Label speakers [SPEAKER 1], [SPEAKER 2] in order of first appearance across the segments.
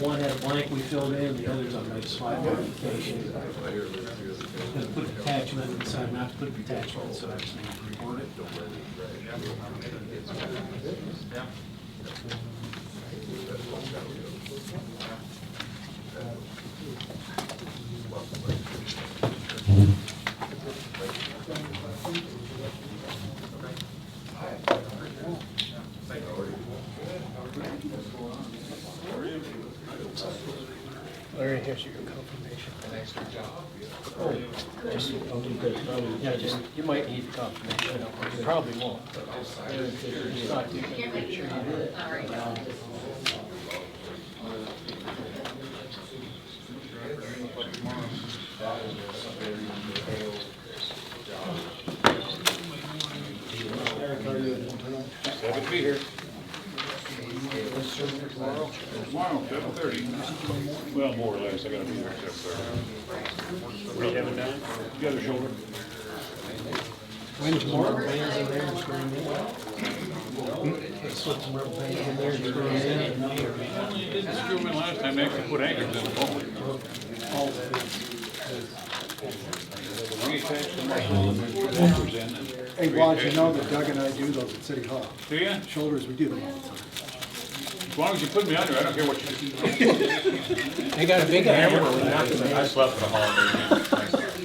[SPEAKER 1] one had a blank we filled in, the others I made a slight modification. Gonna put attachment, decided not to put attachment, so I just need to reword it. Larry, here's your confirmation. Oh, just, you might need confirmation. You probably won't, but just not to make sure you did it.
[SPEAKER 2] Happy to be here. Tomorrow, 7:30. Well, more or less, I gotta be there at 7:30. Really haven't done it? The other shoulder.
[SPEAKER 1] When tomorrow, bands in there and screwing in. Let's slip some rubber bands in there and screw them in.
[SPEAKER 2] Well, you didn't screw them in last time, they actually put anchors in the mold. Reattach the muscle and then put anchors in.
[SPEAKER 3] Hey, Wad, you know that Doug and I do those at City Hall.
[SPEAKER 2] Do you?
[SPEAKER 3] Shoulders, we do them all the time.
[SPEAKER 2] As long as you put me under, I don't care what you do.
[SPEAKER 1] They got a big hammer.
[SPEAKER 2] I slept in the hall.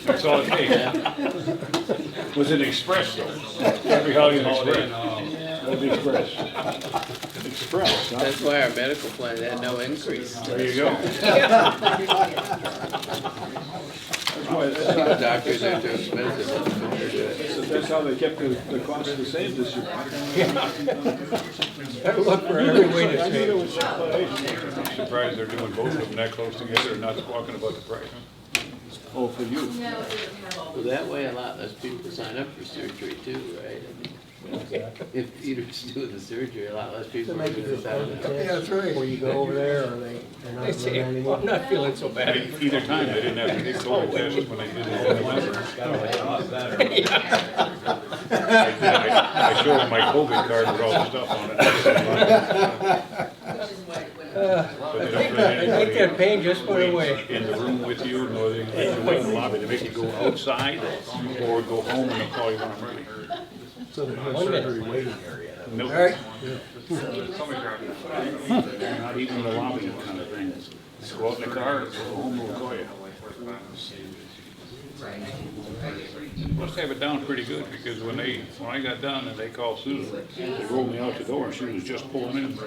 [SPEAKER 2] That's all it takes. Was it express though? Every holiday express. That'd be express. Express, huh?
[SPEAKER 4] That's why our medical plan had no increase.
[SPEAKER 2] There you go.
[SPEAKER 4] Doctors are too expensive.
[SPEAKER 5] That's how they kept the cost the same this year.
[SPEAKER 1] Look for every way to save.
[SPEAKER 2] I'm surprised they're doing both of them that close together and not talking about the price.
[SPEAKER 5] Oh, for you.
[SPEAKER 4] Well, that way a lot less people sign up for surgery too, right? I mean, if Peter's doing the surgery, a lot less people are going to sign up.
[SPEAKER 3] Yeah, that's right.
[SPEAKER 1] Before you go over there, or they're not running anymore. I'm not feeling so bad.
[SPEAKER 2] Either time, they didn't have to do COVID tests when they did it. I showed them my COVID card with all the stuff on it.
[SPEAKER 1] I think that pain just went away.
[SPEAKER 2] In the room with you, nor they wait in the lobby, they make you go outside or go home and they'll call you when I'm ready.
[SPEAKER 3] So there's no surgery waiting area.
[SPEAKER 2] Nope.
[SPEAKER 3] All right.
[SPEAKER 2] Not even in the lobby kind of thing. Go out in the car, go home, we'll call you. Must have it down pretty good because when I got done and they called Susan, they rolled me out the door and she was just pulling in.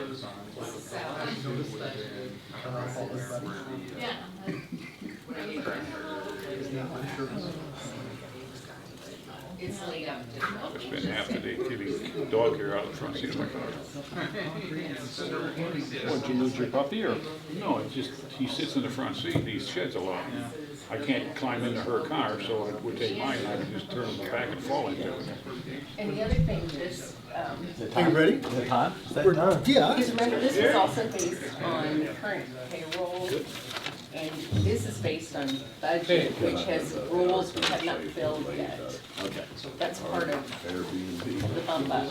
[SPEAKER 2] I spent half the day getting dog hair out of the front seat of my car.
[SPEAKER 5] What, did you lose your puppy or?
[SPEAKER 2] No, it's just, he sits in the front seat, he sheds a lot. I can't climb into her car, so I would take mine, and I would just turn my back and fall into it.
[SPEAKER 6] And the other thing, this,
[SPEAKER 3] Are you ready?
[SPEAKER 1] Is it time?
[SPEAKER 3] Yeah.
[SPEAKER 6] because remember, this was also based on current payroll. And this is based on budget, which has rules we have not filled yet.
[SPEAKER 5] Okay.
[SPEAKER 6] That's part of
[SPEAKER 5] Airbnb.
[SPEAKER 6] the bump up.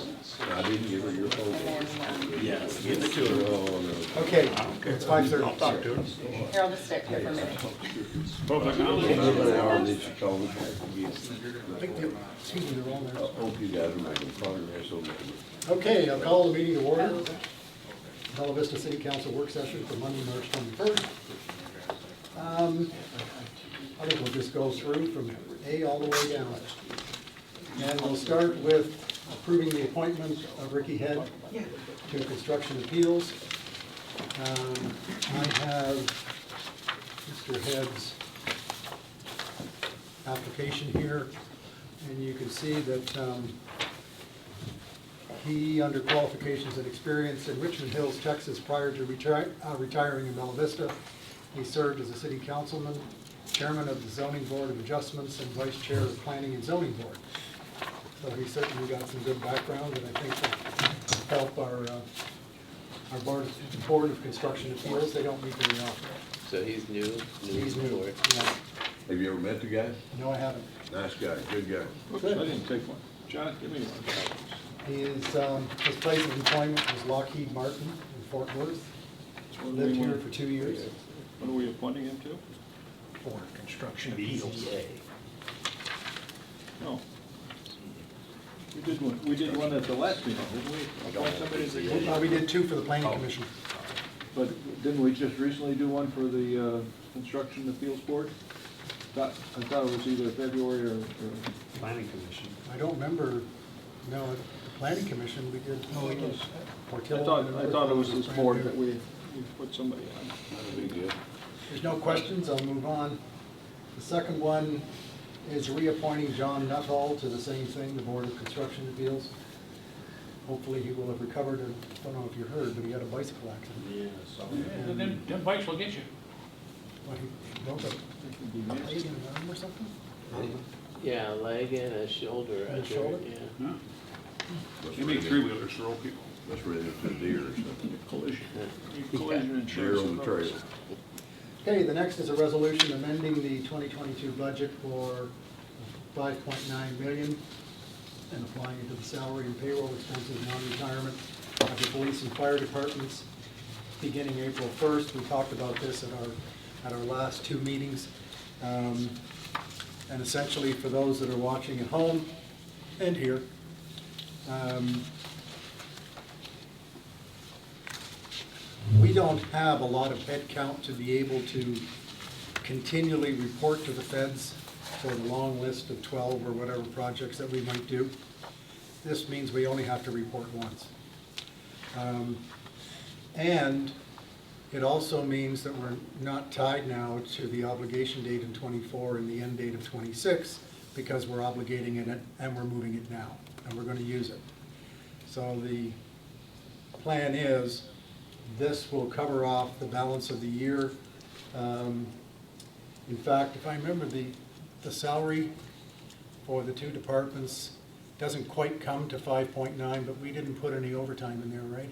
[SPEAKER 5] I didn't give her your phone.
[SPEAKER 6] And then,
[SPEAKER 5] Yes, give it to her. Oh, no.
[SPEAKER 3] Okay, it's 5:30.
[SPEAKER 2] I'll talk to her.
[SPEAKER 6] here, I'll just stick here for a minute.
[SPEAKER 2] Public knowledge.
[SPEAKER 5] Give her an hour and then she called me back again.
[SPEAKER 3] Excuse me, they're all there.
[SPEAKER 5] Hope you guys are making progress on that.
[SPEAKER 3] Okay, I'll call the meeting to order. Bella Vista City Council work session for Monday, March 21st. I think we'll just go through from A all the way down. And we'll start with approving the appointment of Ricky Head to Construction Appeals. I have Mr. Head's application here, and you can see that he, under qualifications and experience in Richmond Hills, Texas, prior to retiring in Bella Vista, he served as a city councilman, chairman of the Zoning Board of Adjustments, and vice chair of the Planning and Zoning Board. So he certainly got some good background, and I think will help our board of Construction Appeals. They don't meet very often.
[SPEAKER 4] So he's new?
[SPEAKER 3] He's new.
[SPEAKER 4] board.
[SPEAKER 3] Yeah.
[SPEAKER 5] Have you ever met the guy?
[SPEAKER 3] No, I haven't.
[SPEAKER 5] Nice guy, good guy.
[SPEAKER 2] Oops, I didn't take one. John, give me one.
[SPEAKER 3] His place of employment was Lockheed Martin in Fort Worth. lived here for 2 years.
[SPEAKER 2] What are we appointing him to?
[SPEAKER 1] For construction appeals.
[SPEAKER 2] No. We did one at the last meeting, didn't we? Appoint somebody as a-
[SPEAKER 3] We did 2 for the planning commission.
[SPEAKER 2] But didn't we just recently do one for the Construction Appeals Board? I thought it was either February or
[SPEAKER 7] Planning Commission.
[SPEAKER 3] I don't remember, no, the planning commission, we did.
[SPEAKER 2] No, it was.
[SPEAKER 3] Portillo and
[SPEAKER 2] I
[SPEAKER 3] another
[SPEAKER 2] thought it was
[SPEAKER 3] fellow
[SPEAKER 2] this
[SPEAKER 3] brand
[SPEAKER 2] board
[SPEAKER 3] new.
[SPEAKER 2] that we put somebody on.
[SPEAKER 5] That'd be good.
[SPEAKER 3] There's no questions, I'll move on. The second one is reappointing John Nuttall to the same thing, the Board of Construction Appeals. Hopefully he will have recovered, I don't know if you heard, but he had a bicycle accident.
[SPEAKER 7] Yeah, so.
[SPEAKER 1] And then them bikes will get you.
[SPEAKER 3] What, he broke a leg in an arm or something?
[SPEAKER 4] Yeah, a leg and a shoulder.
[SPEAKER 3] And a
[SPEAKER 4] I
[SPEAKER 3] shoulder?
[SPEAKER 4] heard, yeah.
[SPEAKER 2] You make three-wheelers throw people.
[SPEAKER 5] Let's run into a deer or something.
[SPEAKER 2] Collision. Collision
[SPEAKER 5] Deer
[SPEAKER 2] insurance.
[SPEAKER 5] on the trail.
[SPEAKER 3] Okay, the next is a resolution amending the 2022 budget for 5.9 million and applying it to the salary and payroll expenses, non-retirement of the police and fire departments beginning April 1st. We talked about this at our last 2 meetings. And essentially, for those that are watching at home and here, we don't have a lot of head count to be able to continually report to the feds for the long list of 12 or whatever projects that we might do. This means we only have to report once. And it also means that we're not tied now to the obligation date in '24 and the end date of '26 because we're obligating it and we're moving it now and we're going to use it. So the plan is this will cover off the balance of the year. In fact, if I remember, the salary for the 2 departments doesn't quite come to 5.9, but we didn't put any overtime in there, right?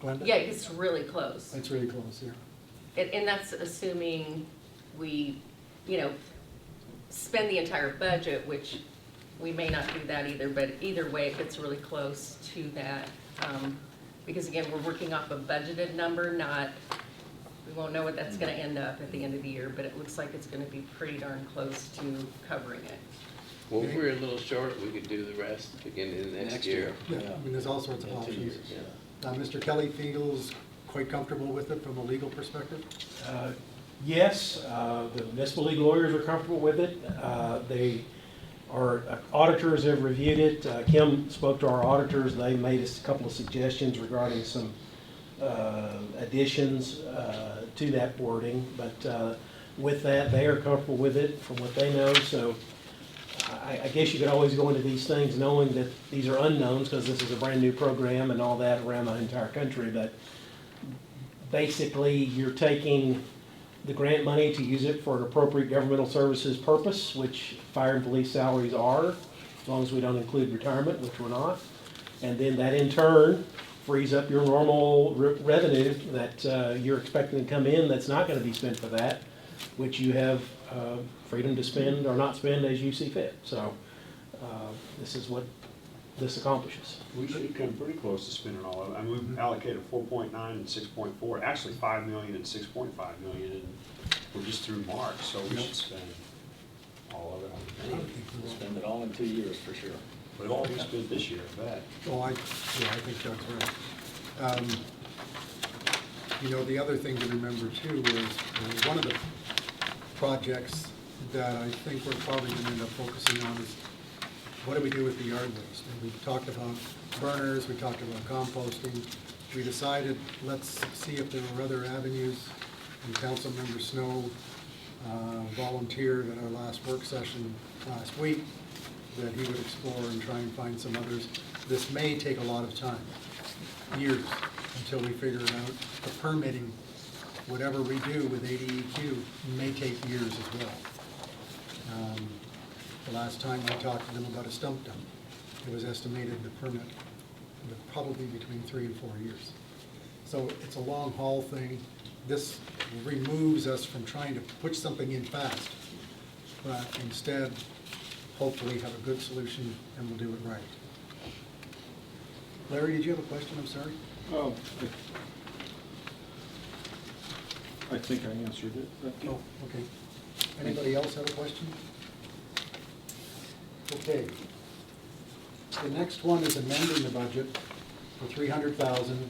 [SPEAKER 3] Glenda?
[SPEAKER 6] Yeah, it's really close.
[SPEAKER 3] That's really close, yeah.
[SPEAKER 6] And that's assuming we, spend the entire budget, which we may not do that either, but either way, it gets really close to that. Because again, we're working off a budgeted number, we won't know what that's gonna end up at the end of the year, but it looks like it's gonna be pretty darn close to covering it.
[SPEAKER 4] Well, if we're a little short, we could do the rest beginning of next year.
[SPEAKER 3] Yeah, I mean, there's all sorts of
[SPEAKER 4] Yeah, 2
[SPEAKER 3] options.
[SPEAKER 4] years, yeah.
[SPEAKER 3] Mr. Kelly feels quite comfortable with it from a legal perspective?
[SPEAKER 1] Yes, the municipal league lawyers are comfortable with it. Our auditors have reviewed it. Kim spoke to our auditors. They made us a couple of suggestions regarding some additions to that wording. But with that, they are comfortable with it from what they know. So I guess you could always go into these things knowing that these are unknowns because this is a brand new program and all that around the entire country. But basically, you're taking the grant money to use it for an appropriate governmental services purpose, which fire and police salaries are, as long as we don't include retirement, which we're not. And then that in turn frees up your normal revenue that you're expecting to come in that's not going to be spent for that, which you have freedom to spend or not spend as you see fit. So this is what this accomplishes.
[SPEAKER 7] We should come pretty close to spending all of it. I mean, we've allocated 4.9 and 6.4, actually 5 million and 6.5 million, and we're just through March, so we should spend all of it, I think.
[SPEAKER 8] We'll spend it all in 2 years for sure.
[SPEAKER 7] But it'll all be spent this year, I bet.
[SPEAKER 3] Oh, I think that's right. The other thing to remember too is one of the projects that I think we're probably going to end up focusing on is what do we do with the yard waste? And we talked about burners, we talked about composting. We decided, let's see if there were other avenues. And Councilmember Snow volunteered at our last work session last week that he would explore and try and find some others. This may take a lot of time, years, until we figure it out. The permitting, whatever we do with ADEQ, may take years as well. The last time I talked to them about a stump dump, it was estimated the permit would probably be between 3 and 4 years. So it's a long haul thing. This removes us from trying to push something in fast, but instead, hopefully have a good solution and we'll do it right. Larry, did you have a question? I'm sorry.
[SPEAKER 9] I think I answered it. Thank you.
[SPEAKER 3] Oh, okay. Anybody else have a question? Okay. The next one is amending the budget for $300,000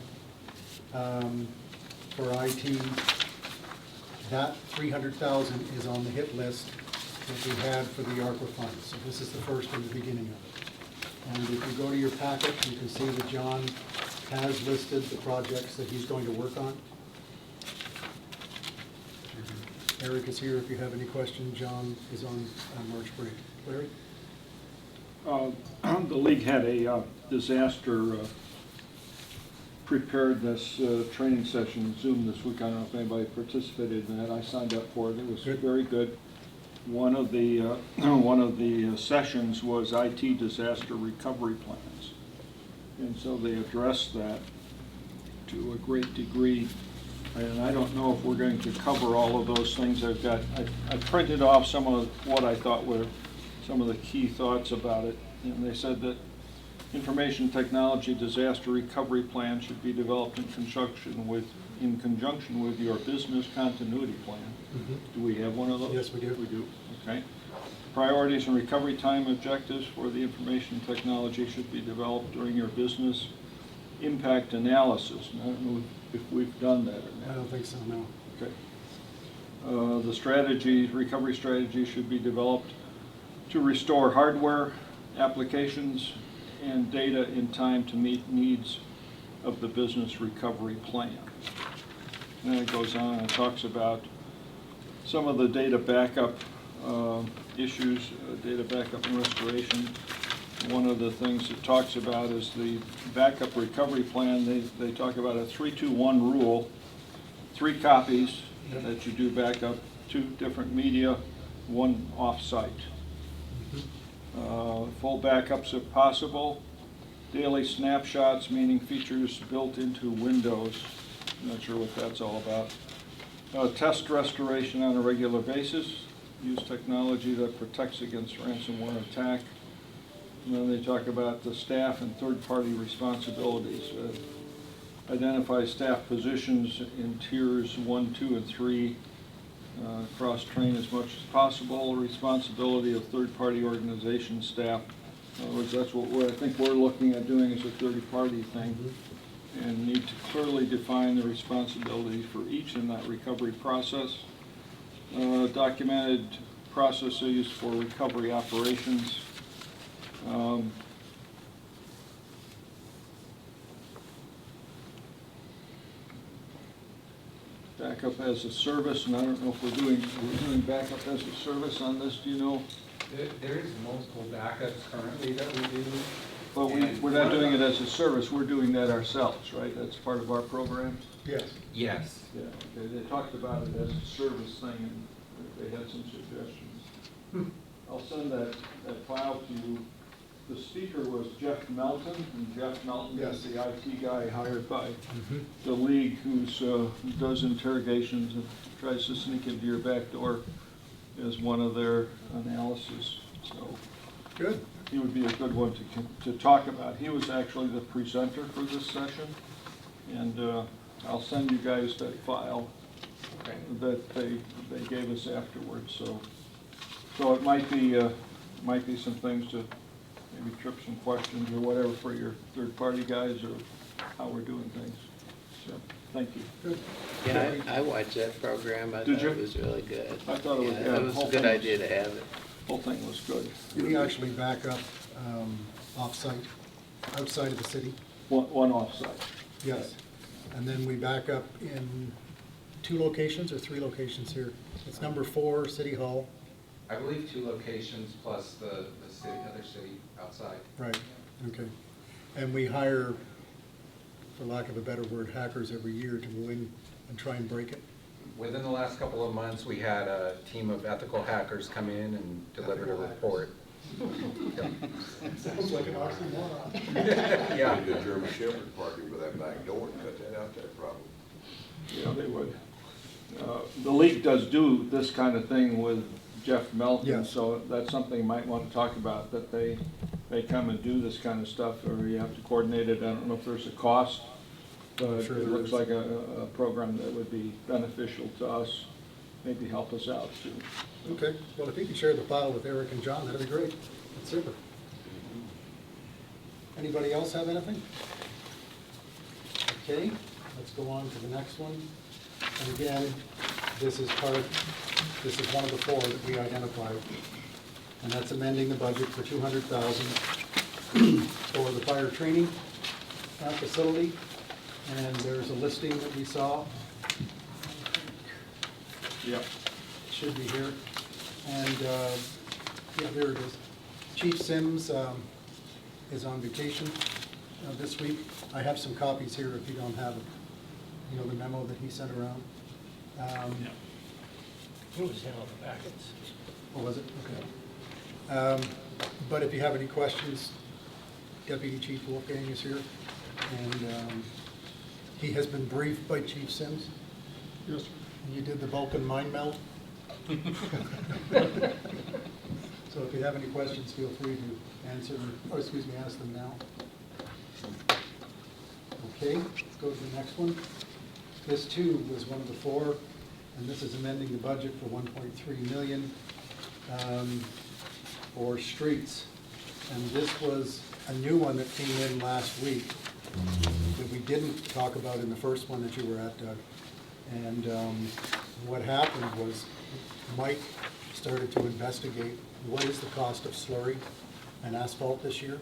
[SPEAKER 3] for IT. That $300,000 is on the hit list that we had for the ARPA funds. So this is the first in the beginning of it. And if you go to your packet, you can see that John has listed the projects that he's going to work on. Eric is here if you have any questions. John is on March break. Larry?
[SPEAKER 9] The league had a disaster preparedness training session Zoom this week. I don't know if anybody participated in that. I signed up for it. It was
[SPEAKER 3] Good.
[SPEAKER 9] very good. One of the sessions was IT disaster recovery plans, and so they addressed that to a great degree. And I don't know if we're going to cover all of those things. I printed off some of what I thought were some of the key thoughts about it. And they said that information technology disaster recovery plan should be developed in conjunction with your business continuity plan. Do we have one of those?
[SPEAKER 3] Yes, we do.
[SPEAKER 9] We do, okay. Priorities and recovery time objectives for the information technology should be developed during your business impact analysis. And I don't know if we've done that or
[SPEAKER 3] I
[SPEAKER 9] not.
[SPEAKER 3] don't think so, no.
[SPEAKER 9] Okay. The recovery strategy should be developed to restore hardware, applications, and data in time to meet needs of the business recovery plan. And then it goes on and talks about some of the data backup issues, data backup and restoration. One of the things it talks about is the backup recovery plan. They talk about a 3-2-1 rule, 3 copies that you do backup, 2 different media, 1 off-site. Full backups if possible. Daily snapshots, meaning features built into Windows. Not sure what that's all about. Test restoration on a regular basis. Use technology that protects against ransomware attack. And then they talk about the staff and third-party responsibilities. Identify staff positions in tiers 1, 2, and 3. Cross-train as much as possible. Responsibility of third-party organization staff. In other words, that's what I think we're looking at doing as a third-party thing. And need to clearly define the responsibilities for each in that recovery process. Documented processes for recovery operations. Backup as a service, and I don't know if we're doing backup as a service on this, do you know?
[SPEAKER 10] There is multiple backups currently that we do.
[SPEAKER 9] But we're not doing it as a service, we're doing that ourselves, right? That's part of our program?
[SPEAKER 3] Yes.
[SPEAKER 10] Yes.
[SPEAKER 9] Yeah, okay, they talked about it as a service thing, and they had some suggestions. I'll send that file to you. The speaker was Jeff Melton, and Jeff Melton is the IT guy hired by the league who does interrogations and tries to sneak into your back door as one of their analysis. So
[SPEAKER 3] Good.
[SPEAKER 9] he would be a good one to talk about. He was actually the presenter for this session, and I'll send you guys that file that they gave us afterwards. So it might be some things to maybe trip some questions or whatever for your third-party guys or how we're doing things. So, thank you.
[SPEAKER 3] Good.
[SPEAKER 4] Yeah, I watched that program. I
[SPEAKER 9] Did
[SPEAKER 4] thought
[SPEAKER 9] you?
[SPEAKER 4] it was really good.
[SPEAKER 9] I thought it was,
[SPEAKER 4] Yeah,
[SPEAKER 9] yeah,
[SPEAKER 4] it
[SPEAKER 9] the
[SPEAKER 4] was
[SPEAKER 9] whole
[SPEAKER 4] a good
[SPEAKER 9] thing
[SPEAKER 4] idea to have it.
[SPEAKER 9] Whole thing was good.
[SPEAKER 3] We actually back up off-site, outside of the city.
[SPEAKER 9] One off-site.
[SPEAKER 3] Yes. And then we back up in 2 locations or 3 locations here. It's number 4, City Hall.
[SPEAKER 10] I believe 2 locations plus the city, other city outside.
[SPEAKER 3] Right, okay. And we hire, for lack of a better word, hackers every year to go in and try and break it.
[SPEAKER 10] Within the last couple of months, we had a team of ethical hackers come in and delivered a report.
[SPEAKER 3] Sounds like an oxymoron.
[SPEAKER 10] Yeah.
[SPEAKER 5] Maybe a German Shepherd party with that back door and cut that out there probably.
[SPEAKER 9] Yeah, they would. The league does do this kind of thing with Jeff Melton,
[SPEAKER 3] Yes.
[SPEAKER 9] so that's something you might want to talk about, that they come and do this kind of stuff, or you have to coordinate it. I don't know if there's a cost But
[SPEAKER 3] Sure
[SPEAKER 9] it
[SPEAKER 3] there
[SPEAKER 9] looks
[SPEAKER 3] is.
[SPEAKER 9] like a program that would be beneficial to us, maybe help us out too.
[SPEAKER 3] Okay, well, if you could share the file with Eric and John, that'd be great. That's super. Anybody else have anything? Okay, let's go on to the next one. And again, this is one of the four that we identified. And that's amending the budget for $200,000 for the fire training facility. And there's a listing that we saw.
[SPEAKER 9] Yep.
[SPEAKER 3] It should be here. And, yeah, there it is. Chief Sims is on vacation this week. I have some copies here if you don't have it. You know, the memo that he sent around.
[SPEAKER 8] Who was handling the packets?
[SPEAKER 3] What was it? Okay. But if you have any questions, Deputy Chief Wolfgang is here. And he has been briefed by Chief Sims.
[SPEAKER 9] Yes, sir.
[SPEAKER 3] You did the Vulcan mind meld. So if you have any questions, feel free to answer them, or excuse me, ask them now. Okay, let's go to the next one. This too was one of the four, and this is amending the budget for 1.3 million for streets. And this was a new one that came in last week that we didn't talk about in the first one that you were at, Doug. And what happened was Mike started to investigate what is the cost of slurry and asphalt this year.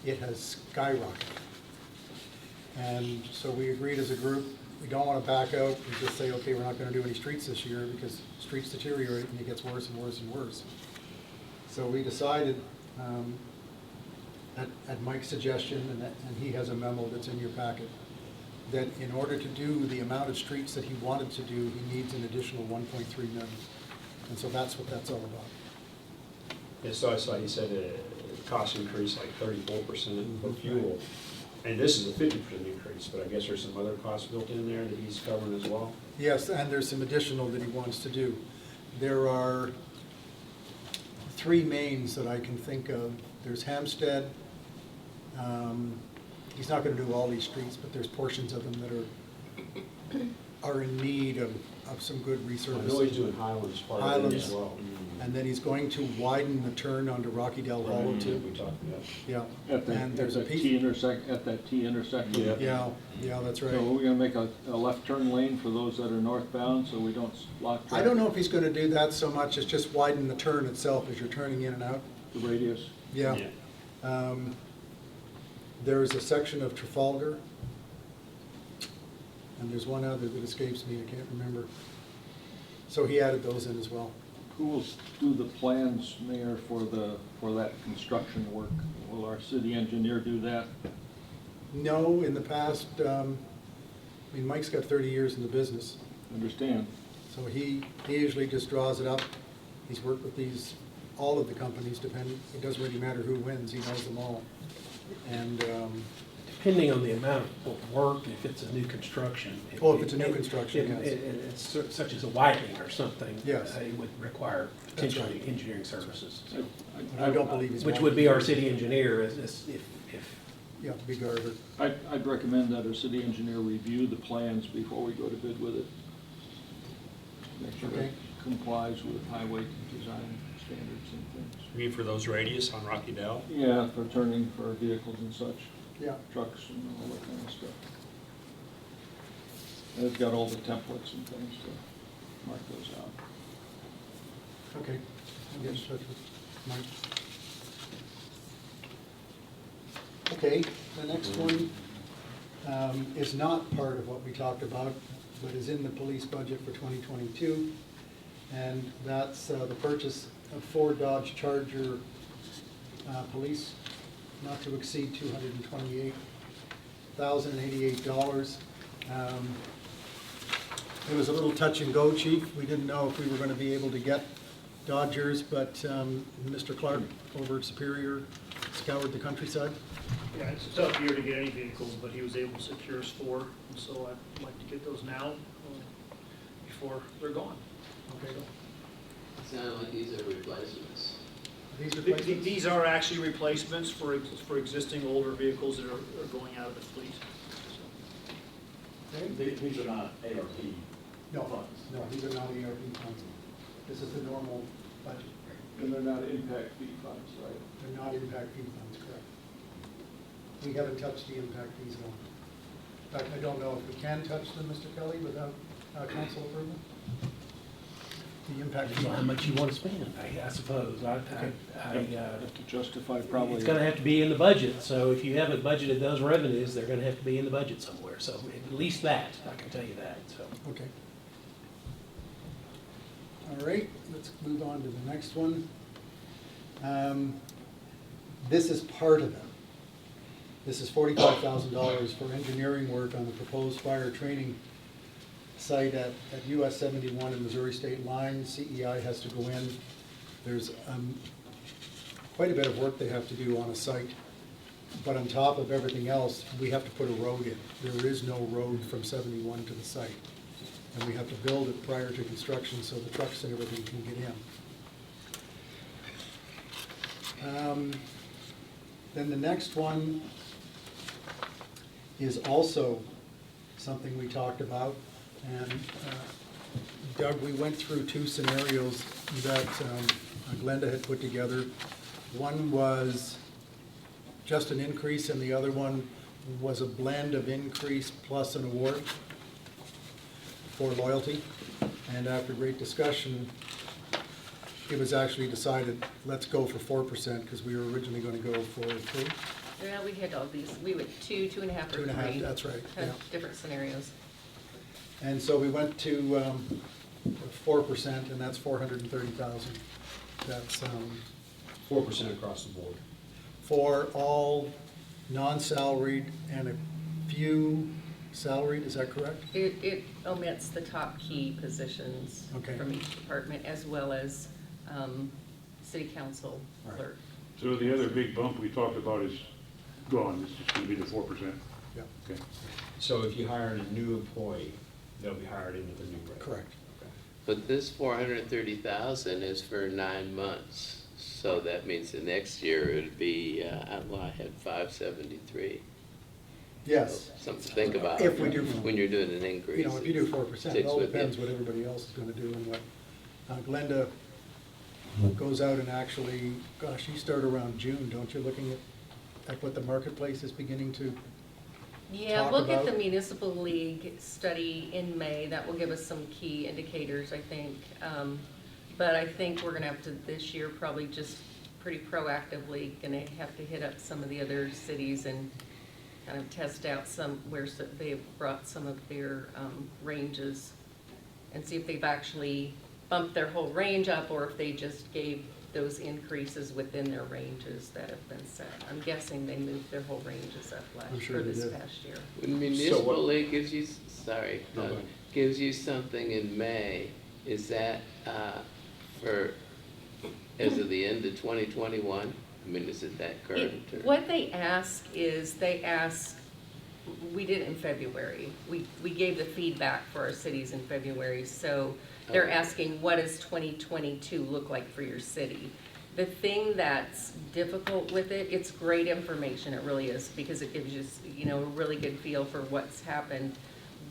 [SPEAKER 3] It has skyrocketed. And so we agreed as a group, we don't want to back out and just say, okay, we're not going to do any streets this year because streets deteriorate and it gets worse and worse and worse. So we decided, at Mike's suggestion, and he has a memo that's in your packet, that in order to do the amount of streets that he wanted to do, he needs an additional 1.3 million. And so that's what that's all about.
[SPEAKER 7] Yeah, so I saw you said the cost increase like 34% for fuel. And this is a 50% increase, but I guess there's some other costs built in there that he's covering as well?
[SPEAKER 3] Yes, and there's some additional that he wants to do. There are three mains that I can think of. There's Hampstead. He's not going to do all these streets, but there's portions of them that are in need of some good
[SPEAKER 7] I
[SPEAKER 3] resurfacing.
[SPEAKER 7] know he's doing Highlands part of it
[SPEAKER 3] Highlands.
[SPEAKER 7] as well.
[SPEAKER 3] And then he's going to widen the turn onto Rocky Del Hollow too.
[SPEAKER 7] We talked about.
[SPEAKER 3] Yeah,
[SPEAKER 9] At the,
[SPEAKER 3] and there's a
[SPEAKER 9] at that
[SPEAKER 3] piece.
[SPEAKER 9] T intersection.
[SPEAKER 7] Yeah.
[SPEAKER 3] Yeah, that's right.
[SPEAKER 9] So we're gonna make a left turn lane for those that are northbound, so we don't block traffic.
[SPEAKER 3] I don't know if he's going to do that so much as just widen the turn itself as you're turning in and out.
[SPEAKER 9] The radius.
[SPEAKER 3] Yeah. There's a section of Trafalgar, and there's one other that escapes me, I can't remember. So he added those in as well.
[SPEAKER 9] Who will do the plans, Mayor, for that construction work? Will our city engineer do that?
[SPEAKER 3] No, in the past, I mean, Mike's got 30 years in the business,
[SPEAKER 9] Understand?
[SPEAKER 3] so he usually just draws it up. He's worked with all of the companies, depending, it doesn't really matter who wins, he knows them all. And,
[SPEAKER 1] Depending on the amount of work, if it's a new construction.
[SPEAKER 3] Oh, if it's a new construction, yes.
[SPEAKER 1] It's such as a widening or something.
[SPEAKER 3] Yes.
[SPEAKER 1] It would require
[SPEAKER 3] That's
[SPEAKER 1] potentially
[SPEAKER 3] right.
[SPEAKER 1] engineering services. So,
[SPEAKER 3] I don't believe he's.
[SPEAKER 1] which would be our city engineer if,
[SPEAKER 3] Yeah, be Garver.
[SPEAKER 9] I'd recommend that our city engineer review the plans before we go to bid with it. Make sure
[SPEAKER 3] Okay.
[SPEAKER 9] it complies with highway design standards and things.
[SPEAKER 7] You mean for those radius on Rocky Dell?
[SPEAKER 9] Yeah, for turning for vehicles and such,
[SPEAKER 3] Yeah,
[SPEAKER 9] trucks and all that kind of stuff. And it's got all the templates and things to mark those out.
[SPEAKER 3] okay. I'll get in touch with Mike. Okay, the next one is not part of what we talked about, but is in the police budget for 2022. And that's the purchase of 4 Dodge Charger police, not to exceed $228,088. It was a little touch and go, Chief. We didn't know if we were going to be able to get Dodgers, but Mr. Clark over at Superior scoured the countryside.
[SPEAKER 11] Yeah, it's a tough year to get any vehicles, but he was able to secure us 4, and so I'd like to get those now before they're gone.
[SPEAKER 3] Okay.
[SPEAKER 4] Sound like these are replacements.
[SPEAKER 3] These replacements?
[SPEAKER 11] These are actually replacements for existing older vehicles that are going out of the fleet. So,
[SPEAKER 3] Okay?
[SPEAKER 8] These are not ARP
[SPEAKER 3] No,
[SPEAKER 8] funds.
[SPEAKER 3] no, these are not ARP funds. This is the normal budget.
[SPEAKER 9] And they're not impact fee funds, right?
[SPEAKER 3] They're not impact fee funds, correct? We haven't touched the impact fees at all. In fact, I don't know if we can touch them, Mr. Kelly, without council approval? The impact
[SPEAKER 1] Depends
[SPEAKER 3] fee.
[SPEAKER 1] on how much you want to spend, I suppose.
[SPEAKER 9] Have to justify probably.
[SPEAKER 1] It's gonna have to be in the budget, so if you haven't budgeted those revenues, they're gonna have to be in the budget somewhere. So at least that, I can tell you that, so.
[SPEAKER 3] Okay. All right, let's move on to the next one. This is part of it. This is $45,000 for engineering work on the proposed fire training site at US 71 and Missouri State Line. CEI has to go in. There's quite a bit of work they have to do on a site, but on top of everything else, we have to put a road in. There is no road from 71 to the site, and we have to build it prior to construction so the trucks and everything can get in. Then the next one is also something we talked about. And Doug, we went through two scenarios that Glenda had put together. One was just an increase and the other one was a blend of increase plus an award for loyalty. And after great discussion, it was actually decided, let's go for 4% because we were originally going to go for 3.
[SPEAKER 6] Yeah, we had all these, we went 2, 2.5, or 3.
[SPEAKER 3] 2.5, that's right,
[SPEAKER 6] Had
[SPEAKER 3] yeah.
[SPEAKER 6] different scenarios.
[SPEAKER 3] And so we went to 4%, and that's 430,000. That's
[SPEAKER 7] 4% across the board.
[SPEAKER 3] for all non-salaried and a few salaried, is that correct?
[SPEAKER 6] It omits the top key positions
[SPEAKER 3] Okay.
[SPEAKER 6] from each department, as well as city council
[SPEAKER 3] All right.
[SPEAKER 6] clerk.
[SPEAKER 2] So the other big bump we talked about is gone, it's just gonna be the 4%.
[SPEAKER 3] Yeah,
[SPEAKER 2] Okay.
[SPEAKER 7] So if you hired a new employee, they'll be hired into the new rate?
[SPEAKER 3] correct.
[SPEAKER 4] But this 430,000 is for 9 months, so that means the next year it would be, I had 573.
[SPEAKER 3] Yes,
[SPEAKER 4] Something to think about.
[SPEAKER 3] If we do-
[SPEAKER 4] When you're doing an increase.
[SPEAKER 3] you know, if you do 4%, it
[SPEAKER 4] Sticks
[SPEAKER 3] all
[SPEAKER 4] with you.
[SPEAKER 3] depends what everybody else is gonna do and what. Glenda goes out and actually, gosh, you start around June, don't you, looking at what the marketplace is beginning to,
[SPEAKER 6] Yeah,
[SPEAKER 3] talk
[SPEAKER 6] we'll get the
[SPEAKER 3] about-
[SPEAKER 6] municipal league study in May. That will give us some key indicators, I think. But I think we're gonna have to, this year, probably just pretty proactively, gonna have to hit up some of the other cities and kind of test out where they've brought some of their ranges and see if they've actually bumped their whole range up or if they just gave those increases within their ranges that have been set. I'm guessing they moved their whole ranges up
[SPEAKER 3] I'm sure
[SPEAKER 6] for
[SPEAKER 3] they
[SPEAKER 6] this
[SPEAKER 3] did.
[SPEAKER 6] past year.
[SPEAKER 4] When municipal league gives you, sorry,
[SPEAKER 7] No, go ahead.
[SPEAKER 4] gives you something in May, is that for, as of the end of 2021? I mean, is it that current? or-
[SPEAKER 6] What they ask is, we did it in February. We gave the feedback for our cities in February, so they're
[SPEAKER 4] Okay.
[SPEAKER 6] asking, what does 2022 look like for your city? The thing that's difficult with it, it's great information, it really is, because it gives you, a really good feel for what's happened.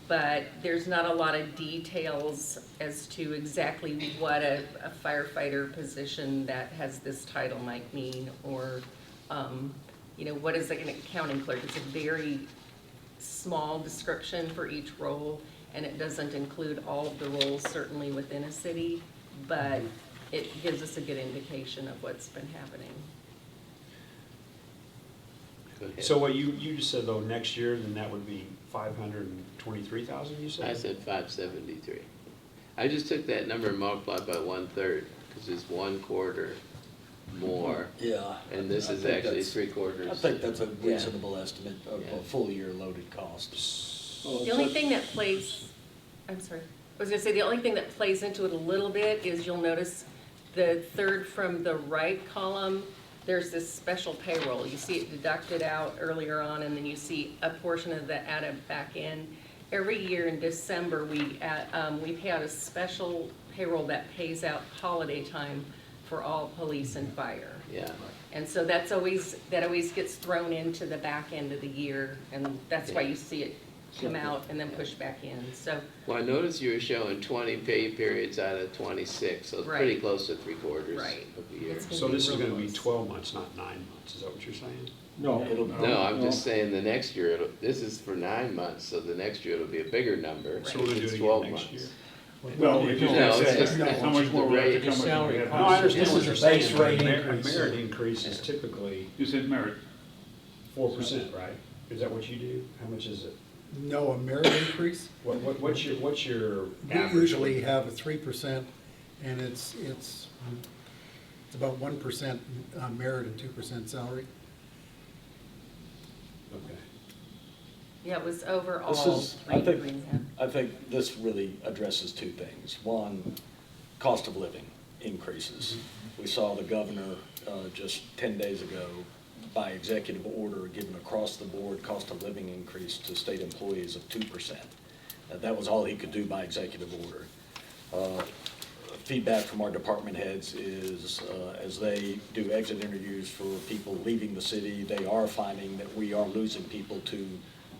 [SPEAKER 6] But there's not a lot of details as to exactly what a firefighter position that has this title might mean, or, what is like an accounting clerk? It's a very small description for each role, and it doesn't include all of the roles certainly within a city, but it gives us a good indication of what's been happening.
[SPEAKER 4] Go ahead.
[SPEAKER 7] So what you just said though, next year, then that would be 523,000, you said?
[SPEAKER 4] I said 573. I just took that number and multiplied by 1/3, because it's 1/4 more,
[SPEAKER 8] Yeah.
[SPEAKER 4] and this
[SPEAKER 8] I
[SPEAKER 4] is
[SPEAKER 8] think
[SPEAKER 4] actually
[SPEAKER 8] that's-
[SPEAKER 4] 3/4.
[SPEAKER 8] I think that's a
[SPEAKER 4] Yeah.
[SPEAKER 8] reasonable estimate of
[SPEAKER 4] Yeah.
[SPEAKER 8] a full year loaded cost.
[SPEAKER 9] Oh,
[SPEAKER 6] The only thing that plays, I'm sorry, I was gonna say, the only thing that plays into it a little bit is you'll notice the third from the right column, there's this special payroll. You see it deducted out earlier on, and then you see a portion of that added back in. Every year in December, we pay out a special payroll that pays out holiday time for all police and fire.
[SPEAKER 4] Yeah,
[SPEAKER 6] And so that always gets thrown into the back end of the year, and that's why you see it come out and then push back in, so,
[SPEAKER 4] Well, I noticed you were showing 20 pay periods out of 26, so it's pretty
[SPEAKER 6] Right.
[SPEAKER 4] close to 3/4
[SPEAKER 6] Right.
[SPEAKER 4] of the year.
[SPEAKER 6] It's gonna
[SPEAKER 7] So
[SPEAKER 6] be
[SPEAKER 7] this is
[SPEAKER 6] real
[SPEAKER 7] gonna be
[SPEAKER 6] close.
[SPEAKER 7] 12 months, not 9 months, is that what you're saying?
[SPEAKER 9] No.
[SPEAKER 4] No, I'm just saying the next year, this is for 9 months, so the next year it'll be a bigger number.
[SPEAKER 7] So we're gonna do
[SPEAKER 4] It's
[SPEAKER 7] it
[SPEAKER 4] 12
[SPEAKER 7] again next
[SPEAKER 4] months.
[SPEAKER 7] year?
[SPEAKER 2] Well,
[SPEAKER 7] it
[SPEAKER 2] you
[SPEAKER 7] just-
[SPEAKER 4] No, it's just
[SPEAKER 2] how much more
[SPEAKER 4] the
[SPEAKER 2] we have to
[SPEAKER 4] rate.
[SPEAKER 2] come up
[SPEAKER 8] salary
[SPEAKER 2] with?
[SPEAKER 7] No, I understand
[SPEAKER 1] This
[SPEAKER 7] what
[SPEAKER 1] is
[SPEAKER 7] you're
[SPEAKER 1] a base
[SPEAKER 7] saying, but
[SPEAKER 1] rate
[SPEAKER 7] a
[SPEAKER 1] increase.
[SPEAKER 7] merit increase is typically
[SPEAKER 2] You said merit.
[SPEAKER 7] 4%, right? Is that what you do? How much is it?
[SPEAKER 3] No, a merit increase.
[SPEAKER 7] What's your
[SPEAKER 3] We
[SPEAKER 7] average?
[SPEAKER 3] usually have a 3%, and it's about 1% merit and 2% salary.
[SPEAKER 7] Okay.
[SPEAKER 6] yeah, it was overall.
[SPEAKER 8] This is, I
[SPEAKER 6] three,
[SPEAKER 8] think,
[SPEAKER 6] 3.5.
[SPEAKER 8] I think this really addresses two things. One, cost of living increases. We saw the governor just 10 days ago, by executive order, give an across-the-board cost of living increase to state employees of 2%. That was all he could do by executive order. Feedback from our department heads is, as they do exit interviews for people leaving the city, they are finding that we are losing people to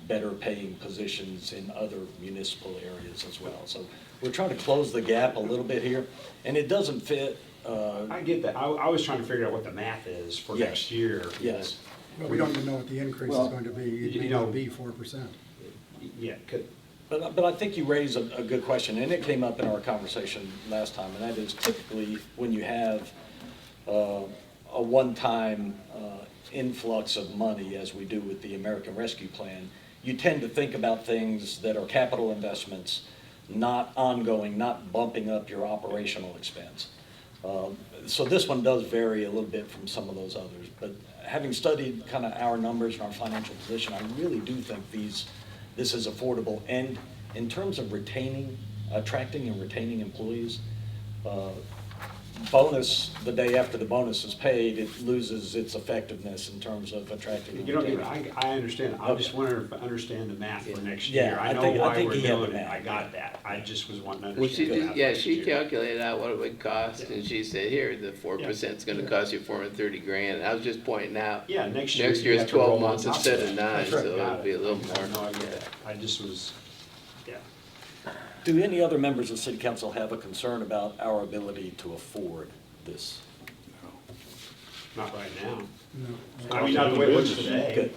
[SPEAKER 8] better paying positions in other municipal areas as well. So we're trying to close the gap a little bit here, and it doesn't fit.
[SPEAKER 7] I get that. I was trying to figure out what the math is for
[SPEAKER 8] Yes.
[SPEAKER 7] next year.
[SPEAKER 8] Yes.
[SPEAKER 3] But we don't even know what the increase is
[SPEAKER 9] Well,
[SPEAKER 3] going to be. It
[SPEAKER 7] you
[SPEAKER 3] may
[SPEAKER 7] know-
[SPEAKER 3] not be 4%.
[SPEAKER 7] Yeah, could,
[SPEAKER 8] But I think you raise a good question, and it came up in our conversation last time, and that is typically when you have a one-time influx of money, as we do with the American Rescue Plan, you tend to think about things that are capital investments, not ongoing, not bumping up your operational expense. So this one does vary a little bit from some of those others, but having studied kind of our numbers and our financial position, I really do think this is affordable. And in terms of attracting and retaining employees, bonus, the day after the bonus is paid, it loses its effectiveness in terms of attracting and
[SPEAKER 7] you don't
[SPEAKER 8] retaining.
[SPEAKER 7] get, I understand. I just
[SPEAKER 8] Okay.
[SPEAKER 7] want to understand the math for next
[SPEAKER 8] Yeah,
[SPEAKER 7] year.
[SPEAKER 8] I
[SPEAKER 7] I know
[SPEAKER 8] think
[SPEAKER 7] why
[SPEAKER 8] he
[SPEAKER 7] we're
[SPEAKER 8] had the
[SPEAKER 7] doing it.
[SPEAKER 8] math,
[SPEAKER 7] I got
[SPEAKER 8] yeah.
[SPEAKER 7] that. I just was wanting to
[SPEAKER 4] Well, she
[SPEAKER 7] understand the
[SPEAKER 4] did,
[SPEAKER 7] math
[SPEAKER 4] yeah,
[SPEAKER 7] next
[SPEAKER 4] she
[SPEAKER 7] year.
[SPEAKER 4] calculated out what it would cost, and she said, here, the 4% is gonna cost you 430 grand. And I was just pointing out,
[SPEAKER 7] Yeah, next year.
[SPEAKER 4] next
[SPEAKER 7] you
[SPEAKER 4] year
[SPEAKER 7] have
[SPEAKER 4] is
[SPEAKER 7] to roll
[SPEAKER 4] 12
[SPEAKER 7] on
[SPEAKER 4] months
[SPEAKER 7] top
[SPEAKER 4] instead
[SPEAKER 7] that.
[SPEAKER 4] of 9,
[SPEAKER 3] That's right.
[SPEAKER 4] so
[SPEAKER 7] Got
[SPEAKER 4] it'll be a little
[SPEAKER 7] I
[SPEAKER 4] more.
[SPEAKER 7] know, I get that. I just was, yeah.
[SPEAKER 8] Do any other members of City Council have a concern about our ability to afford this?
[SPEAKER 7] Not right now.
[SPEAKER 3] No.
[SPEAKER 7] I mean, not the way it looks
[SPEAKER 2] Business.
[SPEAKER 7] today.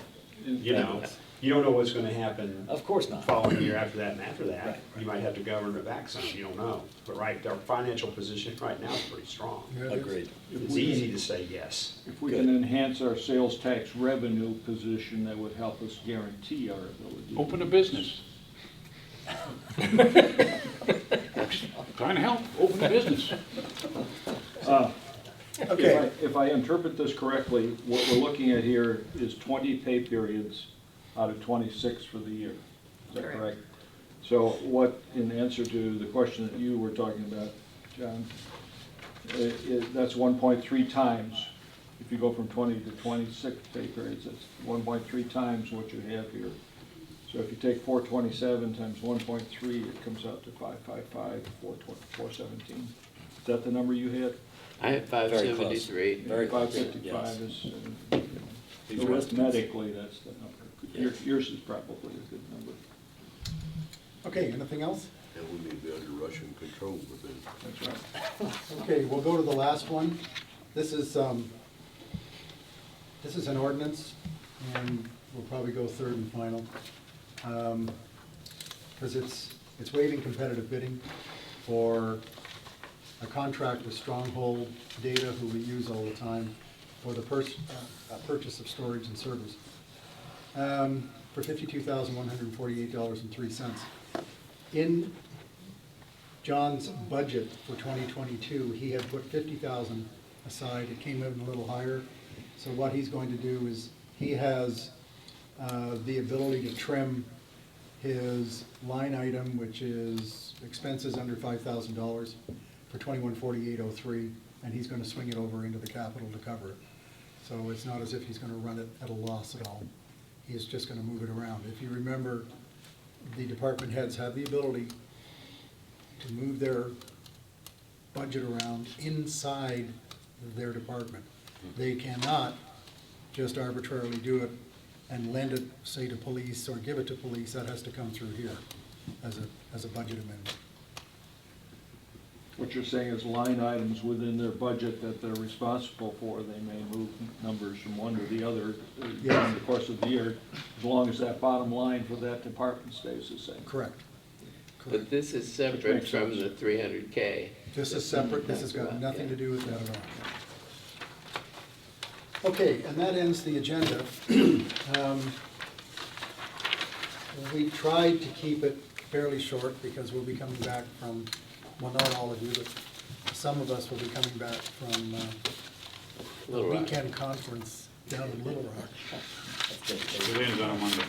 [SPEAKER 8] Good.
[SPEAKER 7] You know, you don't know what's gonna happen
[SPEAKER 8] Of course not.
[SPEAKER 7] following year after that and after that.
[SPEAKER 8] Right.
[SPEAKER 7] You might have to govern it back some, you don't know. But right, our financial position right now is pretty strong.
[SPEAKER 3] Yeah, it is.
[SPEAKER 8] Agreed.
[SPEAKER 7] It's easy to say yes.
[SPEAKER 9] If we
[SPEAKER 8] Good.
[SPEAKER 9] can enhance our sales tax revenue position, that would help us guarantee our ability.
[SPEAKER 2] Open a business. Trying to help, open a business.
[SPEAKER 3] Okay.
[SPEAKER 9] If I interpret this correctly, what we're looking at here is 20 pay periods out of 26 for the year. Is that
[SPEAKER 6] Correct.
[SPEAKER 9] correct? So what, in answer to the question that you were talking about, John, that's 1.3 times. If you go from 20 to 26 pay periods, that's 1.3 times what you have here. So if you take 427 times 1.3, it comes out to 555, 417. Is that the number you had?
[SPEAKER 4] I had
[SPEAKER 8] Very close.
[SPEAKER 4] 573.
[SPEAKER 8] Very close,
[SPEAKER 9] 555
[SPEAKER 8] yes.
[SPEAKER 9] is,
[SPEAKER 8] These are estimates.
[SPEAKER 9] arithmetically, that's the number. Yours is probably a good number.
[SPEAKER 3] Okay, anything else?
[SPEAKER 5] And we need to be under Russian control with it.
[SPEAKER 9] That's right.
[SPEAKER 3] Okay, we'll go to the last one. This is an ordinance, and we'll probably go third and final. Because it's waiving competitive bidding for a contract with Stronghold Data, who we use all the time, for the purchase of storage and servers, for $52,148.03. In John's budget for 2022, he had put $50,000 aside. It came in a little higher. So what he's going to do is, he has the ability to trim his line item, which is expenses under $5,000 for $2148.03, and he's going to swing it over into the capital to cover it. So it's not as if he's going to run it at a loss at all. He's just going to move it around. If you remember, the department heads have the ability to move their budget around inside their department. They cannot just arbitrarily do it and lend it, say, to police or give it to police, that has to come through here as a budget amendment.
[SPEAKER 9] What you're saying is line items within their budget that they're responsible for, they may move numbers from one to the other during the course of the year, as long as that bottom line for that department stays the same.
[SPEAKER 3] Correct.
[SPEAKER 4] But this is separate
[SPEAKER 9] makes
[SPEAKER 4] from
[SPEAKER 9] sense.
[SPEAKER 4] the 300K.
[SPEAKER 3] This is separate, this has got nothing to do with that at all. Okay, and that ends the agenda. We tried to keep it fairly short because we'll be coming back from, well, not all of you, but some of us will be coming back from a
[SPEAKER 4] Little Rock.
[SPEAKER 3] weekend conference down in Little Rock.
[SPEAKER 2] It ends on a Monday.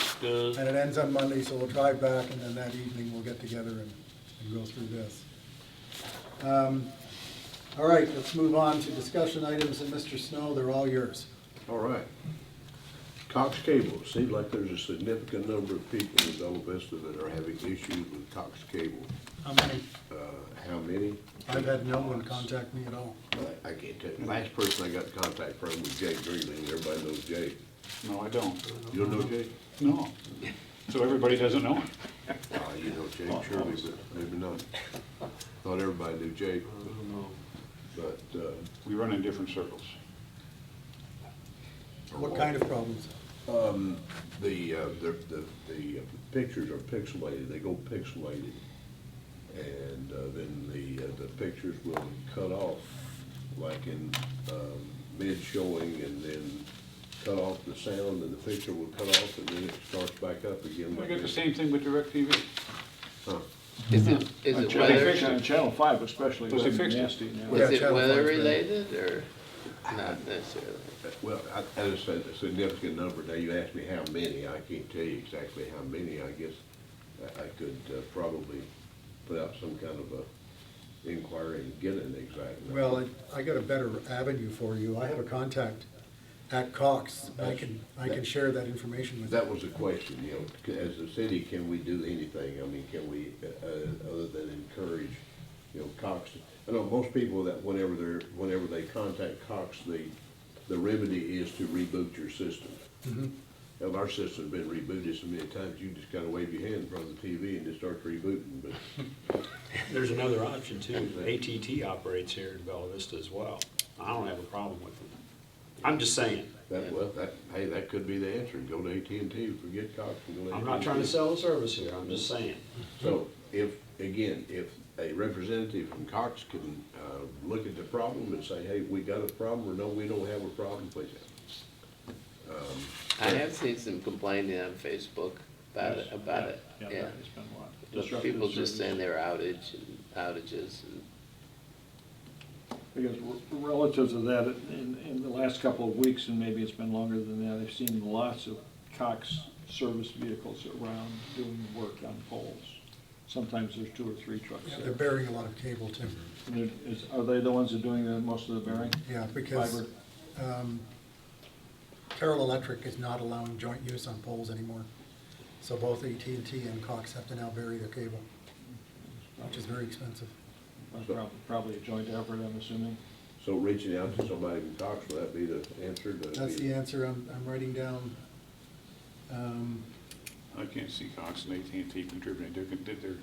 [SPEAKER 3] And it ends on Monday, so we'll drive back, and then that evening we'll get together and go through this. All right, let's move on to discussion items, and Mr. Snow, they're all yours.
[SPEAKER 5] All right. Cox Cable, seems like there's a significant number of people in Bella Vista that are having issues with Cox Cable.
[SPEAKER 3] How many?
[SPEAKER 5] How many?
[SPEAKER 3] I've had no one contact me at all.
[SPEAKER 5] I can't tell you. The last person I got contact from was Jay Greenlee. Everybody knows Jay.
[SPEAKER 2] No, I don't.
[SPEAKER 5] You don't know Jay?
[SPEAKER 2] No. So everybody doesn't know him.
[SPEAKER 5] You know Jay, surely, but maybe not. Thought everybody knew Jay. But,
[SPEAKER 2] We run in different circles.
[SPEAKER 3] What kind of problems?
[SPEAKER 5] the pictures are pixelated, they go pixelated. And then the pictures will cut off, like in mid-showing, and then cut off the sound, and the picture will cut off, and then it starts back up again.
[SPEAKER 2] We got the same thing with DirecTV.
[SPEAKER 5] Huh.
[SPEAKER 4] Is it weather,
[SPEAKER 9] On Channel 5 especially,
[SPEAKER 2] Well, they
[SPEAKER 9] it's
[SPEAKER 2] fixed it.
[SPEAKER 9] nasty now.
[SPEAKER 3] Yeah,
[SPEAKER 4] is it
[SPEAKER 3] Channel
[SPEAKER 4] weather
[SPEAKER 3] 5 's been-
[SPEAKER 4] related or not necessarily?
[SPEAKER 5] Well, as I said, a significant number. Now, you asked me how many. I can't tell you exactly how many. I guess I could probably put out some kind of a inquiry and get an exact number.
[SPEAKER 3] Well, I got a better avenue for you. I have a contact at Cox. I can share that information with you.
[SPEAKER 5] That was the question, you know, as a city, can we do anything? I mean, can we, other than encourage, you know, Cox? I know most people that whenever they contact Cox, the remedy is to reboot your system.
[SPEAKER 3] Mhm.
[SPEAKER 5] And our system's been rebooted so many times, you just gotta wave your hand in front of the TV and it starts rebooting, but.
[SPEAKER 7] There's another option too. AT&T operates here in Bella Vista as well. I don't have a problem with them. I'm just saying.
[SPEAKER 5] Hey, that could be the answer, go to AT&T, forget Cox and go to AT&T.
[SPEAKER 7] I'm not trying to sell a service here, I'm just saying.
[SPEAKER 5] So if a representative from Cox can look at the problem and say, hey, we got a problem, or no, we don't have a problem, please.
[SPEAKER 4] I have seen some complaining on Facebook about it,
[SPEAKER 9] Yeah,
[SPEAKER 4] yeah.
[SPEAKER 9] there's been a lot.
[SPEAKER 4] Just
[SPEAKER 9] Disruptive
[SPEAKER 4] people just
[SPEAKER 9] service.
[SPEAKER 4] saying their outages and.
[SPEAKER 9] Because relative to that, in the last couple of weeks, and maybe it's been longer than that, I've seen lots of Cox service vehicles around doing work on poles. Sometimes there's 2 or 3 trucks
[SPEAKER 3] Yeah,
[SPEAKER 9] there.
[SPEAKER 3] they're burying a lot of cable too.
[SPEAKER 9] And are they the ones that are doing most of the bearing?
[SPEAKER 3] Yeah, because
[SPEAKER 9] Fiber?
[SPEAKER 3] Carroll Electric is not allowing joint use on poles anymore. So both AT&T and Cox have to now bury their cable, which is very expensive.
[SPEAKER 9] Probably a joint effort, I'm assuming.
[SPEAKER 5] So reaching out to somebody from Cox, would that be the answer?
[SPEAKER 3] That's the answer I'm writing down.
[SPEAKER 2] I can't see Cox and AT&T contributing, they're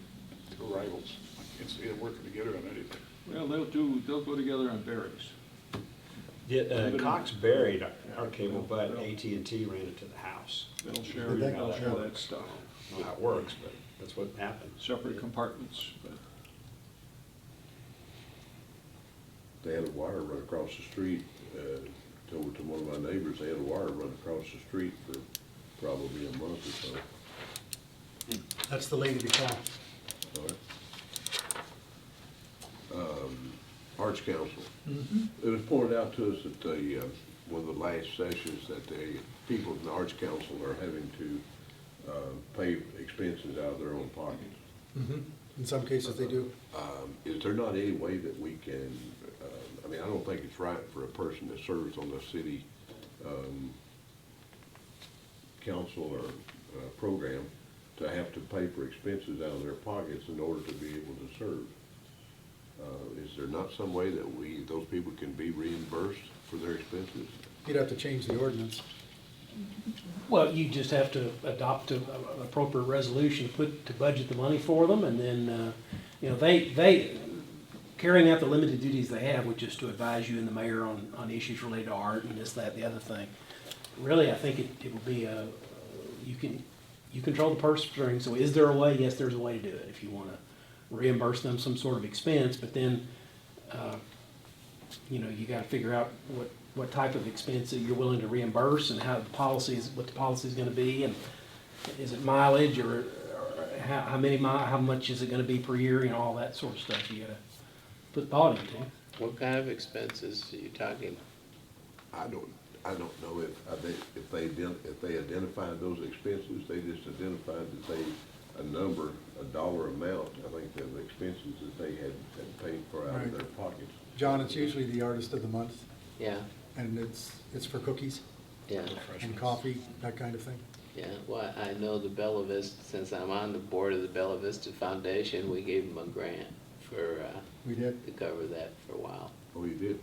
[SPEAKER 2] rivals. I can't see them working together on anything.
[SPEAKER 9] Well, they'll go together on berries.
[SPEAKER 7] Yeah, Cox buried our cable, but AT&T ran it to the house.
[SPEAKER 9] They'll share,
[SPEAKER 3] Did they?
[SPEAKER 9] they'll share that stuff.
[SPEAKER 7] I don't know how it works, but that's what happened.
[SPEAKER 9] Separate compartments, but.
[SPEAKER 5] They had a wire run across the street, told to one of my neighbors, they had a wire run across the street for probably a month or so.
[SPEAKER 3] That's the lady to call.
[SPEAKER 5] All right. Arts Council. It was pointed out to us at one of the last sessions that the people in the Arts Council are having to pay expenses out of their own pockets.
[SPEAKER 3] In some cases, they do.
[SPEAKER 5] Is there not any way that we can, I mean, I don't think it's right for a person that serves on the city council or program to have to pay for expenses out of their pockets in order to be able to serve. Is there not some way that those people can be reimbursed for their expenses?
[SPEAKER 3] You'd have to change the ordinance.
[SPEAKER 1] Well, you just have to adopt an appropriate resolution to budget the money for them, and then, you know, they, carrying out the limited duties they have, which is to advise you and the mayor on issues related to art and this, that, the other thing. Really, I think it will be you control the purse strings, so is there a way? Yes, there's a way to do it, if you want to reimburse them some sort of expense, but then, you know, you got to figure out what type of expense that you're willing to reimburse and how the policy is, what the policy is going to be, and is it mileage or how much is it going to be per year, you know, all that sort of stuff you got to put thought into.
[SPEAKER 4] What kind of expenses are you talking?
[SPEAKER 5] I don't know if they identified those expenses, they just identified that a dollar amount, I think, of expenses that they had paid for out of their pockets.
[SPEAKER 3] John, it's usually the artist of the month,
[SPEAKER 4] Yeah,
[SPEAKER 3] and it's for cookies
[SPEAKER 4] yeah,
[SPEAKER 3] and coffee, that kind of thing.
[SPEAKER 4] yeah. Well, I know the Bella Vista, since I'm on the board of the Bella Vista Foundation, we gave them a grant for,
[SPEAKER 3] We did,
[SPEAKER 4] to cover that for a while.
[SPEAKER 5] Oh, you did?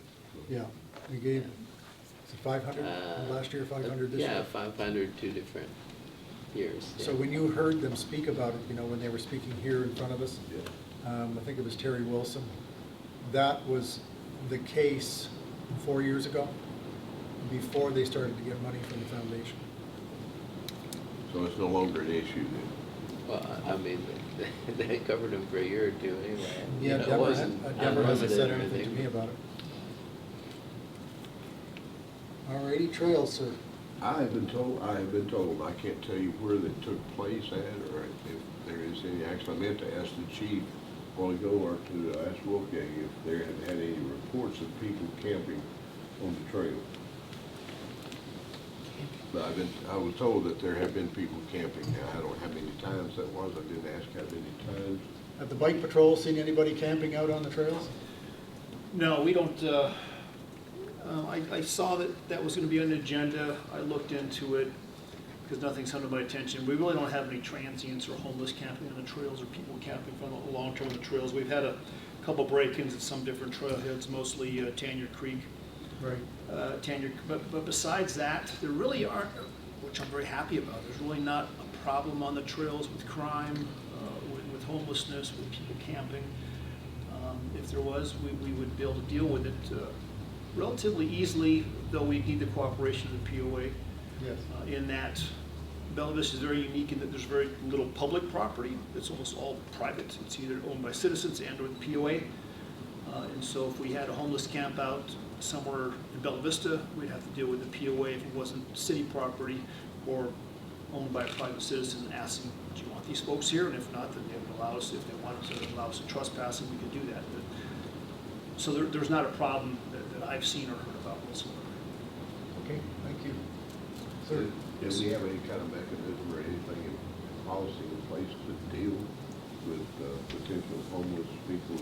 [SPEAKER 3] yeah. We gave, is it 500 last year, 500 this year?
[SPEAKER 4] Yeah, 500, 2 different years.
[SPEAKER 3] So
[SPEAKER 4] yeah.
[SPEAKER 3] when you heard them speak about it, you know, when they were speaking here in front of us,
[SPEAKER 5] Yeah.
[SPEAKER 3] I think it was Terry Wilson, that was the case 4 years ago, before they started to get money from the foundation.
[SPEAKER 5] So it's no longer an issue then?
[SPEAKER 4] Well, I mean, they covered them for a year or two anyway. You
[SPEAKER 3] Yeah,
[SPEAKER 4] know, it
[SPEAKER 3] Deborah
[SPEAKER 4] wasn't
[SPEAKER 3] hasn't
[SPEAKER 4] unlimited
[SPEAKER 3] said
[SPEAKER 4] or
[SPEAKER 3] anything to
[SPEAKER 4] anything.
[SPEAKER 3] me about it. Alrighty, trails, sir.
[SPEAKER 5] I have been told, I can't tell you where that took place at, or if there is any action. I meant to ask the chief a while ago, or to ask Wolfgang if there had had any reports of people camping on the trail. But I was told that there have been people camping. Now, I don't know how many times that was. I didn't ask how many times.
[SPEAKER 3] Have the bike patrol seen anybody camping out on the trails?
[SPEAKER 11] No, we don't, I saw that was gonna be on the agenda. I looked into it because nothing's come to my attention. We really don't have any transients or homeless camping on the trails or people camping for the long term on the trails. We've had a couple break-ins at some different trailheads, mostly Tanya Creek.
[SPEAKER 3] Right.
[SPEAKER 11] Tanya, but besides that, there really aren't, which I'm very happy about, there's really not a problem on the trails with crime, with homelessness, with people camping. If there was, we would be able to deal with it relatively easily, though we need the cooperation of the POA.
[SPEAKER 3] Yes.
[SPEAKER 11] In that Bella Vista is very unique in that there's very little public property. It's almost all private. It's either owned by citizens and or the POA. And so if we had a homeless camp out somewhere in Bella Vista, we'd have to deal with the POA if it wasn't city property or owned by a private citizen, and ask them, do you want these folks here? And if not, then they would allow us, if they wanted to allow us to trespass, and we could do that. But, so there's not a problem that I've seen or heard about whatsoever.
[SPEAKER 3] Okay, thank you. Sir?
[SPEAKER 5] Do we have any kind of mechanism or anything in policy in place to deal with potential homeless people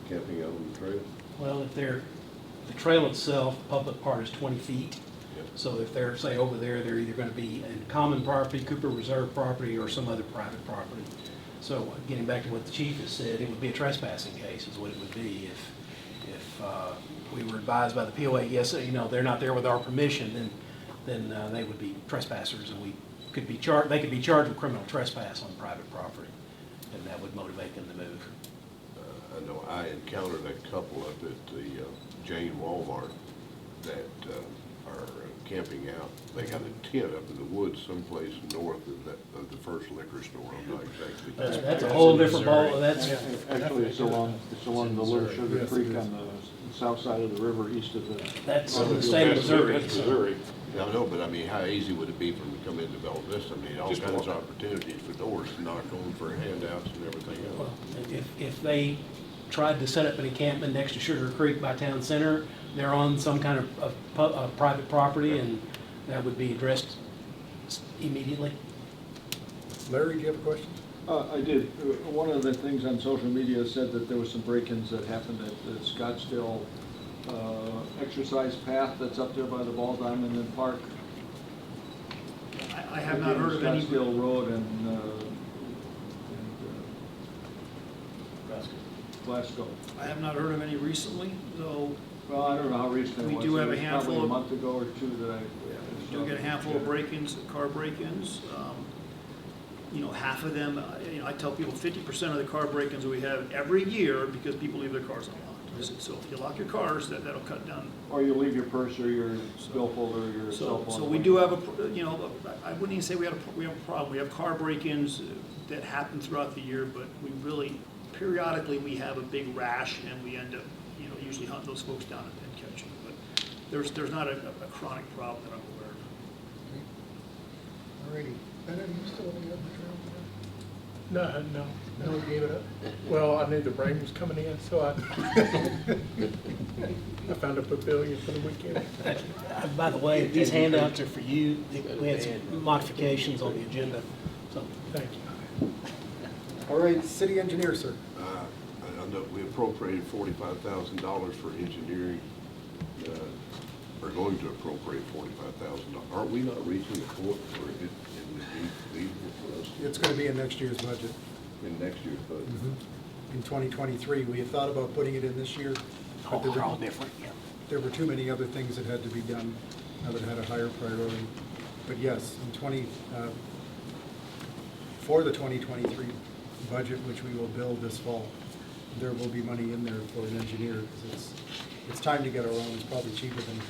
[SPEAKER 5] camping out on the trail?
[SPEAKER 1] Well, if the trail itself, the public part is 20 feet.
[SPEAKER 5] Yep.
[SPEAKER 1] So if they're, say, over there, they're either going to be in common property, Cooper Reserve property, or some other private property. So getting back to what the chief has said, it would be a trespassing case is what it would be if we were advised by the POA, yes, you know, they're not there with our permission, then they would be trespassers, and they could be charged with criminal trespass on private property, and that would motivate them to move.
[SPEAKER 5] I know I encountered a couple up at the Jane Walmart that are camping out. They got a tent up in the woods someplace north of the first liquor store. I'm not exactly.
[SPEAKER 1] That's a whole different ball, that's,
[SPEAKER 9] Actually, it's along the Little Sugar Creek on the south side of the river, east of the.
[SPEAKER 1] that's in the state of Missouri.
[SPEAKER 9] That's Missouri.
[SPEAKER 5] Yeah, I know, but I mean, how easy would it be for them to come into Bella Vista? I mean, all kinds of opportunities for doors to knock on for handouts and everything else.
[SPEAKER 1] Well, if they tried to set up an encampment next to Sugar Creek by town center, they're on some kind of private property, and that would be addressed immediately.
[SPEAKER 3] Larry, do you have a question?
[SPEAKER 9] I did. One of the things on social media said that there was some break-ins that happened at the Scottsdale exercise path that's up there by the Ball Diamond and Park.
[SPEAKER 11] I have not heard of any.
[SPEAKER 9] Scottsdale Road and Glasgow.
[SPEAKER 11] I have not heard of any recently, though.
[SPEAKER 9] Well, I don't know how recent it
[SPEAKER 11] We
[SPEAKER 9] was.
[SPEAKER 11] do have
[SPEAKER 9] It
[SPEAKER 11] a
[SPEAKER 9] was
[SPEAKER 11] handful
[SPEAKER 9] probably
[SPEAKER 11] of-
[SPEAKER 9] a month ago or two that I
[SPEAKER 11] do get a handful of break-ins, car break-ins. You know, half of them, you know, I tell people 50% of the car break-ins that we have every year because people leave their cars unlocked. So if you lock your cars, that'll cut down.
[SPEAKER 9] Or you leave your purse or your billfold or your cell phone.
[SPEAKER 11] So we do have you know, I wouldn't even say we have a problem. We have car break-ins that happen throughout the year, but we really, periodically, we have a big rash and we end up, you know, usually hunting those folks down and catching them. But there's not a chronic problem that I'm aware of.
[SPEAKER 3] All righty. Ben, are you still on the other trail?
[SPEAKER 12] No.
[SPEAKER 3] No, you gave it up?
[SPEAKER 12] Well, I knew the rain was coming in, so I found a pavilion for the weekend.
[SPEAKER 1] By the way, these handouts are for you. We had some modifications on the agenda, so.
[SPEAKER 12] Thank you.
[SPEAKER 3] All right, city engineer, sir.
[SPEAKER 5] I know we appropriated $45,000 for engineering, are going to appropriate $45,000. Aren't we not reaching the point where it would be feasible for us
[SPEAKER 3] It's going to be in next year's budget.
[SPEAKER 5] in next year's budget?
[SPEAKER 3] In 2023, we had thought about putting it in this year, but
[SPEAKER 1] They're all different, yeah.
[SPEAKER 3] there were too many other things that had to be done that had a higher priority. But yes, for the 2023 budget, which we will build this fall, there will be money in there for an engineer, because it's time to get our own. It's probably cheaper than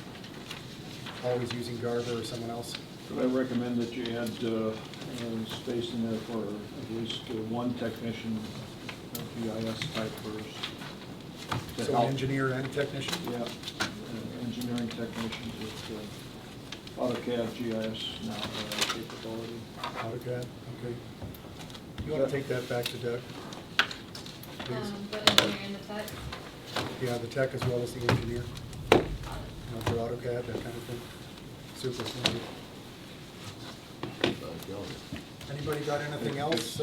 [SPEAKER 3] always using Garver or someone else.
[SPEAKER 9] Could I recommend that you add space in there for at least one technician, GIS type first? to
[SPEAKER 3] So an
[SPEAKER 9] help.
[SPEAKER 3] engineer and technician?
[SPEAKER 9] Yeah, engineering technicians with AutoCAD GIS now capability.
[SPEAKER 3] AutoCAD, okay. You want to take that back to Doug? Please.
[SPEAKER 13] But engineer and the tech.
[SPEAKER 3] Yeah, the tech as well as the engineer. You know, for AutoCAD, that kind of thing. Super. Thank you. Anybody got anything else?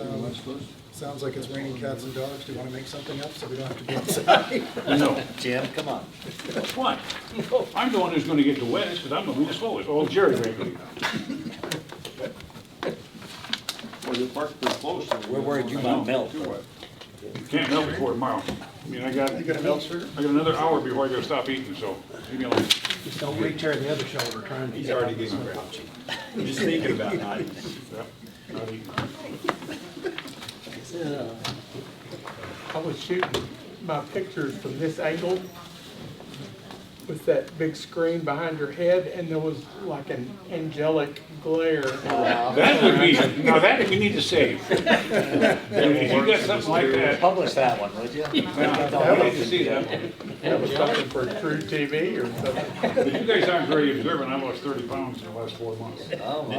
[SPEAKER 3] Sounds like it's raining cats and dogs. Do you want to make something up so we don't have to go outside?
[SPEAKER 2] No.
[SPEAKER 8] Jim, come on.
[SPEAKER 2] What? I'm the one who's gonna get the wettest, because I'm gonna be the slowest. Oh, Jerry's ready.
[SPEAKER 9] Well, you're parked pretty close. So
[SPEAKER 8] We're worried you might melt.
[SPEAKER 9] Too wet.
[SPEAKER 2] You can't melt before tomorrow. I mean, I got another hour before I gotta stop eating, so leave me alone.
[SPEAKER 1] Just don't reach her the other shoulder trying to.
[SPEAKER 7] He's already getting grouchy. Just thinking about not eating.
[SPEAKER 2] Yeah, not eating.
[SPEAKER 12] I was shooting my pictures from this angle with that big screen behind your head, and there was like an angelic glare.
[SPEAKER 2] That would be, now that we need to save. If you got something like that,
[SPEAKER 8] Publish that one, would you?
[SPEAKER 2] I need to see that one.
[SPEAKER 12] That was something for True TV or something.
[SPEAKER 2] But you guys aren't very observant. I lost 30 pounds in the last 4 months.
[SPEAKER 8] Oh, my.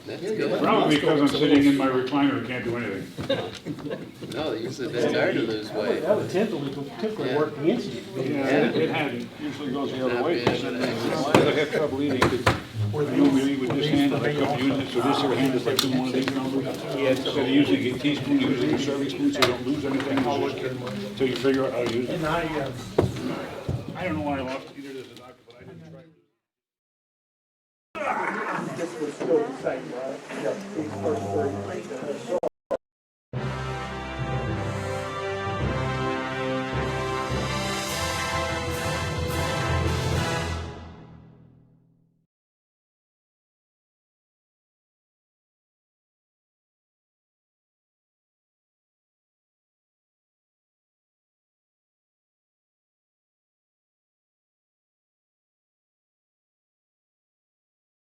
[SPEAKER 4] That's good.
[SPEAKER 2] Probably because I'm sitting in my recliner and can't do anything.
[SPEAKER 4] No, usually they're tired to lose weight.
[SPEAKER 1] That would typically work against you.
[SPEAKER 2] Yeah, it hadn't.
[SPEAKER 9] Usually goes the other way.
[SPEAKER 4] Not bad,
[SPEAKER 2] I had trouble eating. I normally would just handle, I couldn't use it, so this here hand is like doing one of these numbers. Instead of using a teaspoon, using a serving spoon, so you don't lose anything. Until you figure out how to use it.
[SPEAKER 12] And
[SPEAKER 2] I don't know why I lost it, either does the doctor, but I didn't try.
[SPEAKER 12] this was still the same, right?